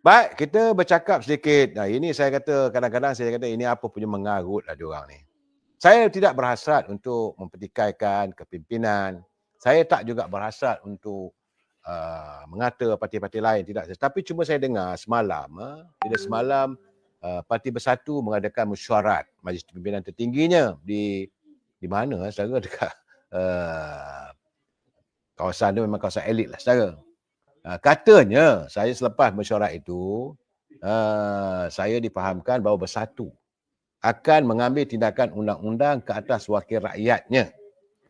Baik, kita bercakap sedikit. Nah, ini saya kata, kadang-kadang saya kata ini apa punya mengarut lah diorang ni. Saya tidak berhasrat untuk mempertikaikan kepimpinan. Saya tak juga berhasrat untuk mengata parti-parti lain, tidak. Tapi cuma saya dengar semalam, bila semalam Parti Bersatu mengadakan mesyuarat Majlis Pimpinan tertingginya di mana saudara, dekat kawasan tu memang kawasan elit lah saudara. Katanya saya selepas mesyuarat itu saya difahamkan bahawa Bersatu akan mengambil tindakan undang-undang ke atas wakil rakyatnya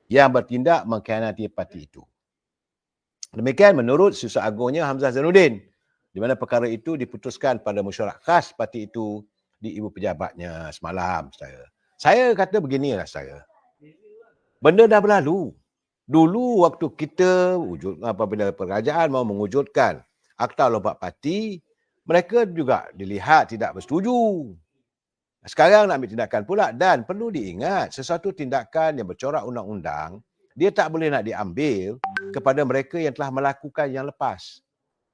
yang bertindak mengkhianati parti itu. Demikian menurut Susah Agungnya Hamzah Zainuddin, di mana perkara itu diputuskan pada mesyuarat khas parti itu di ibu pejabatnya semalam. Saya kata beginilah saya. Benda dah berlalu. Dulu waktu kita apabila kerajaan mahu mewujudkan Akta Lompat Parti, mereka juga dilihat tidak bersetuju. Sekarang nak ambil tindakan pula, dan perlu diingat sesuatu tindakan yang bercorak undang-undang, dia tak boleh nak diambil kepada mereka yang telah melakukan yang lepas.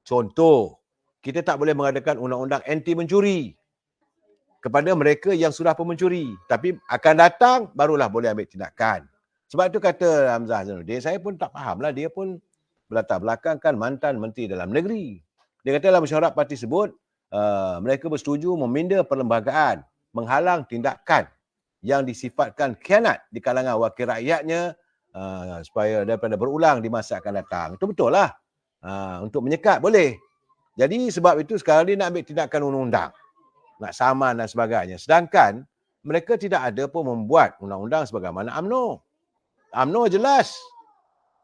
Contoh, kita tak boleh mengadakan undang-undang anti mencuri kepada mereka yang sudah pun mencuri. Tapi akan datang barulah boleh ambil tindakan. Sebab itu kata Hamzah Zainuddin, saya pun tak faham lah, dia pun berlatar belakang kan mantan Menteri Dalam Negeri. Dia kata dalam mesyuarat parti tersebut, mereka bersetuju meminda perlembagaan, menghalang tindakan yang disifatkan khianat di kalangan wakil rakyatnya supaya daripada berulang di masa akan datang. Itu betul lah. Untuk menyekat boleh. Jadi sebab itu sekarang dia nak ambil tindakan undang-undang, nak saman dan sebagainya. Sedangkan mereka tidak ada pun membuat undang-undang sebagaimana UMNO. UMNO jelas,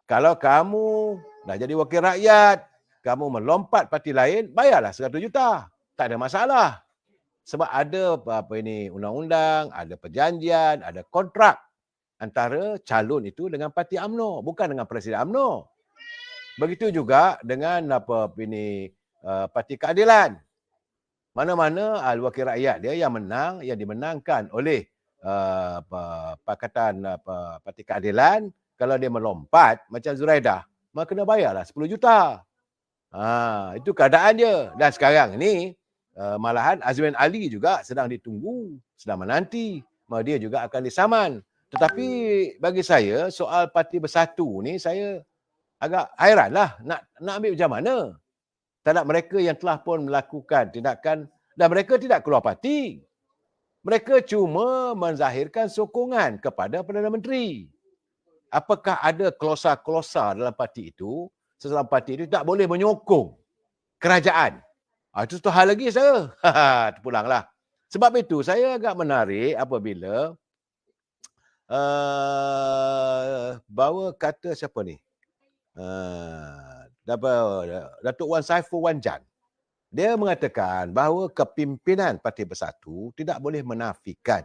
kalau kamu dah jadi wakil rakyat, kamu melompat parti lain, bayarlah 100 juta. Tak ada masalah. Sebab ada undang-undang, ada perjanjian, ada kontrak antara calon itu dengan parti UMNO, bukan dengan Presiden UMNO. Begitu juga dengan Parti Keadilan. Mana-mana wakil rakyat dia yang menang, yang dimenangkan oleh Pakatan Parti Keadilan, kalau dia melompat macam Zuraidah, maka kena bayarlah 10 juta. Itu keadaan dia. Dan sekarang ni malahan Azmin Ali juga sedang ditunggu, sedang menanti, dia juga akan disaman. Tetapi bagi saya soal Parti Bersatu ni saya agak hairan lah, nak ambil macam mana terhadap mereka yang telah pun melakukan tindakan, dan mereka tidak keluar parti. Mereka cuma menzahirkan sokongan kepada Perdana Menteri. Apakah ada klausa-klausa dalam parti itu, seseorang parti itu tak boleh menyokong kerajaan? Itu satu hal lagi saya. Terpulanglah. Sebab itu saya agak menarik apabila bawa kata siapa ni? Datuk Wan Saiful Wan Jan. Dia mengatakan bahawa kepimpinan Parti Bersatu tidak boleh menafikan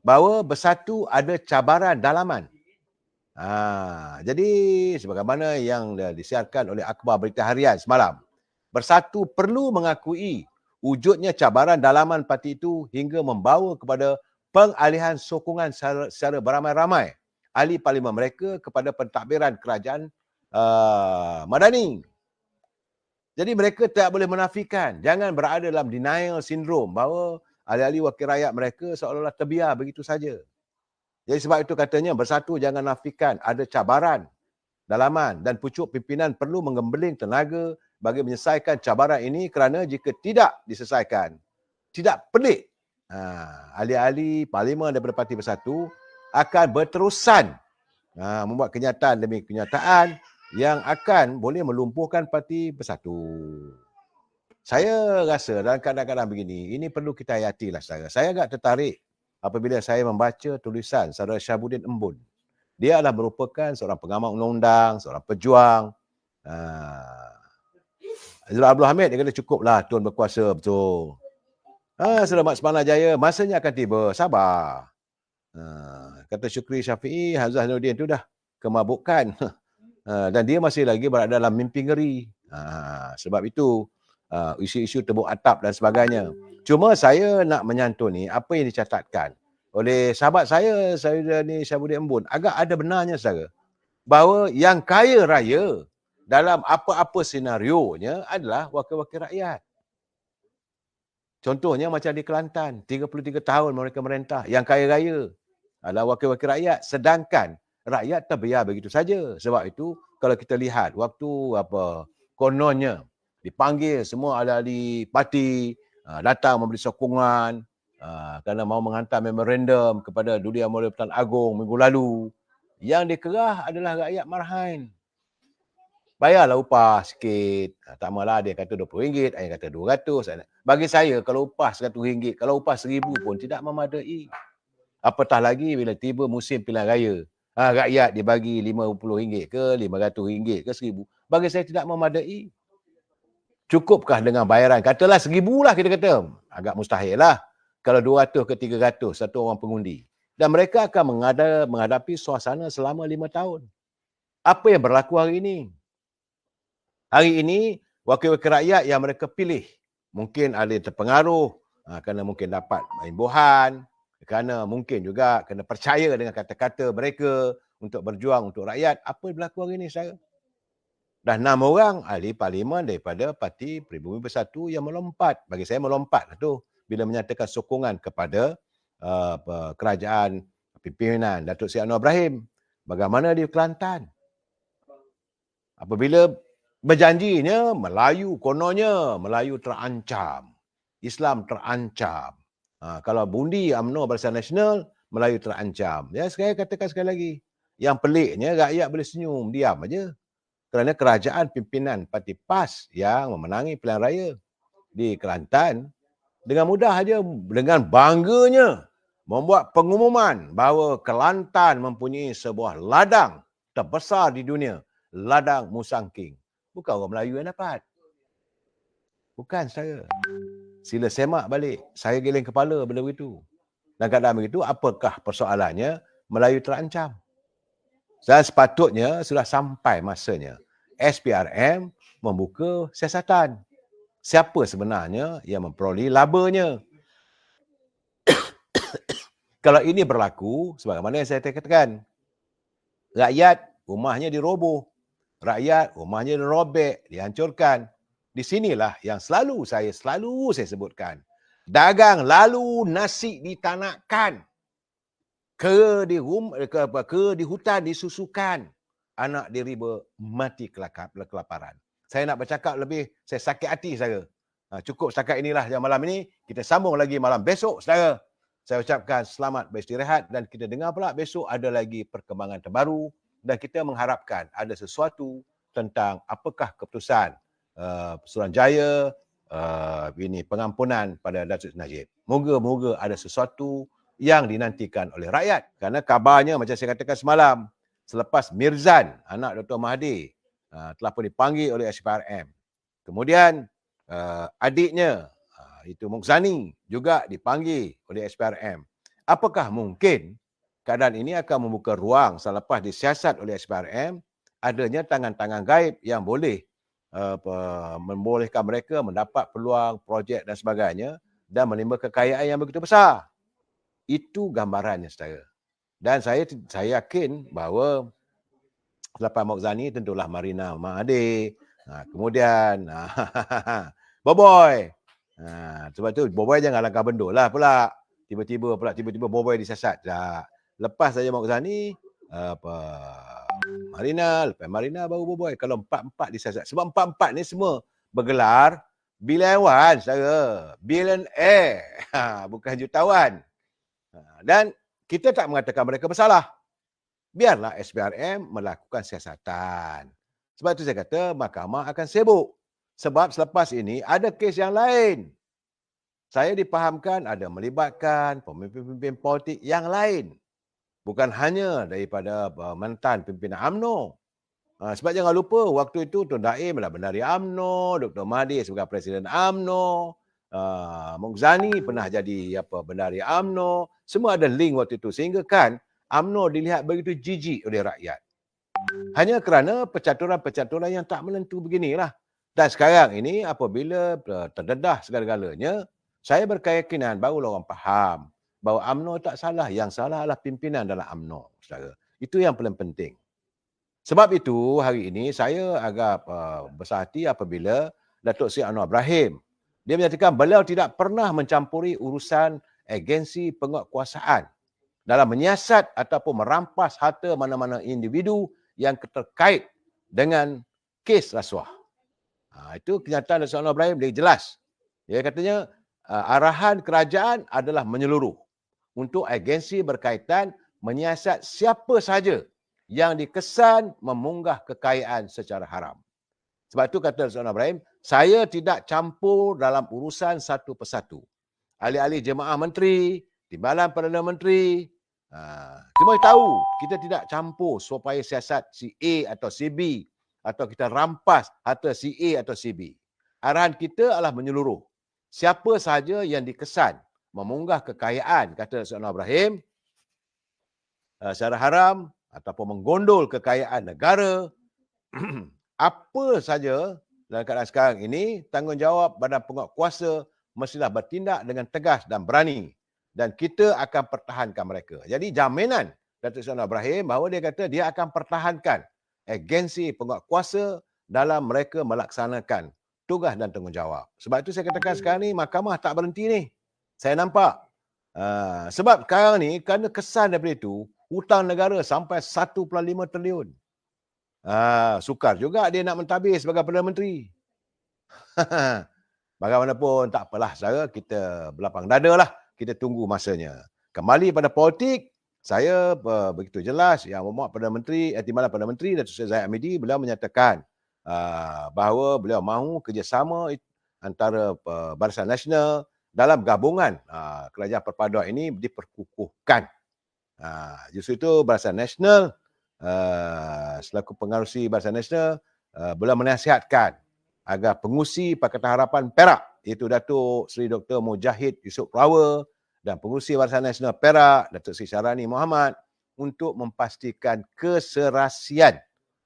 bahawa Bersatu ada cabaran dalaman. Jadi sebagaimana yang disiarkan oleh akhbar berita harian semalam, Bersatu perlu mengakui wujudnya cabaran dalaman parti itu hingga membawa kepada pengalihan sokongan secara beramai-ramai ahli parlimen mereka kepada pentadbiran kerajaan Madani. Jadi mereka tak boleh menafikan, jangan berada dalam denial syndrome bahawa ahli-ahli wakil rakyat mereka seolah-olah terbiar begitu saja. Jadi sebab itu katanya Bersatu jangan nafikan ada cabaran dalaman dan pucuk pimpinan perlu menggembeling tenaga bagi menyelesaikan cabaran ini, kerana jika tidak diselesaikan, tidak pelik ahli-ahli parlimen daripada Parti Bersatu akan berterusan membuat kenyataan demi kenyataan yang akan boleh melumpuhkan Parti Bersatu. Saya rasa dalam keadaan begini, ini perlu kita hayatilah saudara. Saya agak tertarik apabila saya membaca tulisan saudara Syabuddin Embun. Dia adalah merupakan seorang pengamat undang-undang, seorang pejuang. Azrul Abdul Hamid, dia kata cukuplah Tun berkuasa, betul. Selamat Semana Jaya, masanya akan tiba, sabar. Kata Syukri Syafi'i, Hamzah Zainuddin tu dah kemabukan. Dan dia masih lagi berada dalam mimpi ngeri. Sebab itu isu-isu tebuk atap dan sebagainya. Cuma saya nak menyantuni apa yang dicatatkan oleh sahabat saya ni Syabuddin Embun. Agak ada benarnya saudara, bahawa yang kaya raya dalam apa-apa senarionya adalah wakil-wakil rakyat. Contohnya macam di Kelantan, 33 tahun mereka merentah. Yang kaya raya adalah wakil-wakil rakyat. Sedangkan rakyat terbiar begitu saja. Sebab itu kalau kita lihat waktu kononnya dipanggil semua ahli parti datang memberi sokongan kerana mahu menghantar memorandum kepada Duli Amir Pertuan Agong minggu lalu. Yang dikerah adalah rakyat Marhain. Bayarlah upah sikit. Tak malah dia kata RM20, ada yang kata RM200. Bagi saya kalau upah RM100, kalau upah RM1,000 pun tidak memadai. Apatah lagi bila tiba musim pilihan raya. Rakyat dibagi RM50 ke RM500 ke RM1,000. Bagi saya tidak memadai. Cukupkah dengan bayaran? Katalah RM1,000 lah kita kata. Agak mustahil lah. Kalau RM200 ke RM300 satu orang pengundi. Dan mereka akan menghadapi suasana selama 5 tahun. Apa yang berlaku hari ini? Hari ini, wakil-wakil rakyat yang mereka pilih mungkin ada terpengaruh kerana mungkin dapat imbuhan, kerana mungkin juga kena percaya dengan kata-kata mereka untuk berjuang untuk rakyat. Apa yang berlaku hari ini, saudara? Dah 6 orang ahli parlimen daripada Parti Pribumi Bersatu yang melompat. Bagi saya melompat lah tu bila menyatakan sokongan kepada kerajaan pimpinan Datuk Seri Anwar Ibrahim. Bagaimana di Kelantan? Apabila berjanjinya Melayu, kononnya Melayu terancam, Islam terancam. Kalau bundi UMNO Barisan Nasional, Melayu terancam. Ya, saya katakan sekali lagi. Yang peliknya rakyat boleh senyum, diam aja. Kerana kerajaan pimpinan Parti PAS yang memenangi pilihan raya di Kelantan dengan mudah saja, dengan bangganya membuat pengumuman bahawa Kelantan mempunyai sebuah ladang terbesar di dunia, ladang Musang King. Bukan orang Melayu yang dapat. Bukan saya. Sila semak balik. Saya geleng kepala benda begitu. Dan keadaan begitu, apakah persoalannya Melayu terancam? Dan sepatutnya sudah sampai masanya SPRM membuka siasatan. Siapa sebenarnya yang memperoleh labanya? Kalau ini berlaku, sebagaimana yang saya katakan, rakyat rumahnya diroboh. Rakyat rumahnya dirobek, dihancurkan. Di sinilah yang selalu saya sebutkan. Dagang lalu nasi ditanakkan. Ke di hutan disusukan. Anak diriba mati kelaparan. Saya nak bercakap lebih, saya sakit hati saudara. Cukup setakat inilah yang malam ini. Kita sambung lagi malam besok saudara. Saya ucapkan selamat beristirahat dan kita dengar pula besok ada lagi perkembangan terbaru. Dan kita mengharapkan ada sesuatu tentang apakah keputusan Suruhanjaya ini pengampunan pada Datuk Najib. Moga-moga ada sesuatu yang dinantikan oleh rakyat. Kerana kabarnya macam saya katakan semalam, selepas Mirzan, anak Dr. Mahathir, telah pun dipanggil oleh SPRM. Kemudian adiknya, itu Mokzani, juga dipanggil oleh SPRM. Apakah mungkin keadaan ini akan membuka ruang selepas disiasat oleh SPRM, adanya tangan-tangan gaib yang boleh membolehkan mereka mendapat peluang, projek dan sebagainya dan menimba kekayaan yang begitu besar. Itu gambarannya, saudara. Dan saya yakin bahawa selepas Mokzani tentulah Marina Mahathir, kemudian Boboy. Sebab tu Boboy jangan langkah bendul lah pula. Tiba-tiba Boboy disiasat. Lepas saja Mokzani, Marina, lepas Marina baru Boboy. Kalau empat-empat disiasat. Sebab empat-empat ni semua bergelar billionaire, saudara. Billionaire. Bukan jutawan. Dan kita tak mengatakan mereka bersalah. Biarlah SPRM melakukan siasatan. Sebab itu saya kata mahkamah akan sibuk. Sebab selepas ini ada kes yang lain. Saya dipahamkan ada melibatkan pemimpin-pemimpin politik yang lain. Bukan hanya daripada mantan pimpinan UMNO. Sebab jangan lupa waktu itu Tun Daim adalah bendahari UMNO, Dr. Mahathir sebagai Presiden UMNO, Mokzani pernah jadi bendahari UMNO. Semua ada link waktu itu. Sehingga kan UMNO dilihat begitu jijik oleh rakyat. Hanya kerana percaturan-percaturan yang tak menentu beginilah. Dan sekarang ini apabila terdedah segala-galanya, saya berkeyakinan barulah orang faham bahawa UMNO tak salah. Yang salah adalah pimpinan dalam UMNO. Saudara. Itu yang paling penting. Sebab itu hari ini saya agak besar hati apabila Datuk Seri Anwar Ibrahim Dia menyatakan beliau tidak pernah mencampuri urusan agensi penguatkuasaan dalam menyiasat ataupun merampas harta mana-mana individu yang terkait dengan kes rasuah. Itu kenyataan Datuk Seri Anwar Ibrahim, dia jelas. Dia katanya arahan kerajaan adalah menyeluruh untuk agensi berkaitan menyiasat siapa sahaja yang dikesan memunggah kekayaan secara haram. Sebab itu kata Datuk Seri Anwar Ibrahim, saya tidak campur dalam urusan satu persatu. Ahli-ahli jemaah menteri, timbalan Perdana Menteri, cuma tahu kita tidak campur supaya siasat si A atau si B atau kita rampas harta si A atau si B. Arahan kita adalah menyeluruh. Siapa sahaja yang dikesan memunggah kekayaan, kata Datuk Seri Anwar Ibrahim, secara haram ataupun menggondol kekayaan negara, apa saja dalam keadaan sekarang ini, tanggungjawab Badan Penguatkuasa mestilah bertindak dengan tegas dan berani. Dan kita akan pertahankan mereka. Jadi jaminan Datuk Seri Anwar Ibrahim bahawa dia kata dia akan pertahankan agensi penguatkuasa dalam mereka melaksanakan tugas dan tanggungjawab. Sebab itu saya katakan sekarang ni mahkamah tak berhenti ni. Saya nampak. Sebab sekarang ni kerana kesan daripada itu, hutang negara sampai 1.5 triliun. Sukar juga dia nak mentadbir sebagai Perdana Menteri. Bagaimanapun tak apalah, saudara, kita berlapang dada lah. Kita tunggu masanya. Kembali pada politik, saya begitu jelas yang memuat Perdana Menteri, Timbalan Perdana Menteri Datuk Seri Zahid Hamidi, beliau menyatakan bahawa beliau mahu kerjasama antara Barisan Nasional dalam gabungan kerajaan perpaduan ini diperkukuhkan. Justru itu Barisan Nasional selaku pengarusi Barisan Nasional, beliau menasihatkan agar pengurusi Pakatan Harapan Perak, iaitu Datuk Seri Dr. Mujahid Yusof Rawa, dan pengurusi Barisan Nasional Perak, Datuk Seri Syarani Muhammad, untuk memastikan keserasian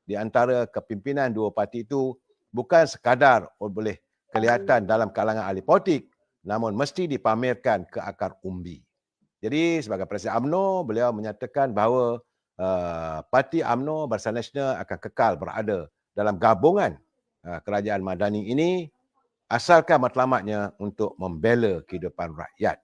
di antara kepimpinan dua parti itu bukan sekadar boleh kelihatan dalam kalangan ahli politik, namun mesti dipamerkan ke akar umbi. Jadi sebagai Presiden UMNO, beliau menyatakan bahawa parti UMNO Barisan Nasional akan kekal berada dalam gabungan kerajaan madani ini asalkan matlamatnya untuk membela kehidupan rakyat.